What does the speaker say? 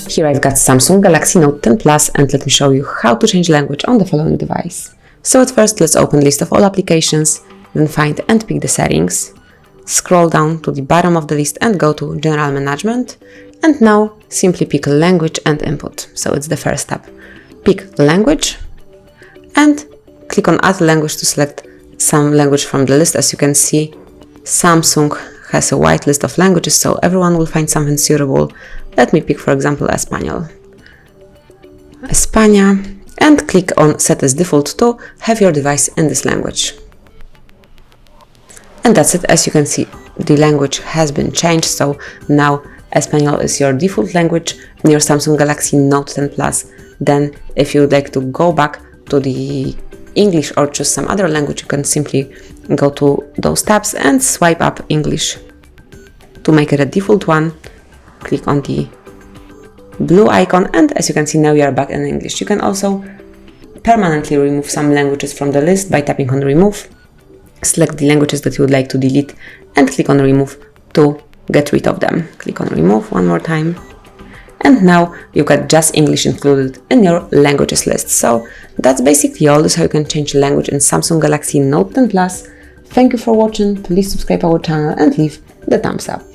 Here I've got Samsung Galaxy Note 10 Plus, and let me show you how to change language on the following device. So at first, let's open list of all applications, then find and pick the settings. Scroll down to the bottom of the list and go to General Management. And now simply pick language and input. So it's the first step. Pick language and click on Add Language to select some language from the list. As you can see, Samsung has a wide list of languages, so everyone will find something suitable. Let me pick, for example, Espanol. España, and click on Set as Default to have your device in this language. And that's it. As you can see, the language has been changed, so now Espanol is your default language in your Samsung Galaxy Note 10 Plus. Then, if you would like to go back to the English or choose some other language, you can simply go to those tabs and swipe up English. To make it a default one, click on the blue icon, and as you can see, now you are back in English. You can also permanently remove some languages from the list by tapping on Remove. Select the languages that you would like to delete and click on Remove to get rid of them. Click on Remove one more time. And now you've got just English included in your languages list. So that's basically all. This is how you can change language in Samsung Galaxy Note 10 Plus. Thank you for watching. Please subscribe our channel and leave the thumbs up.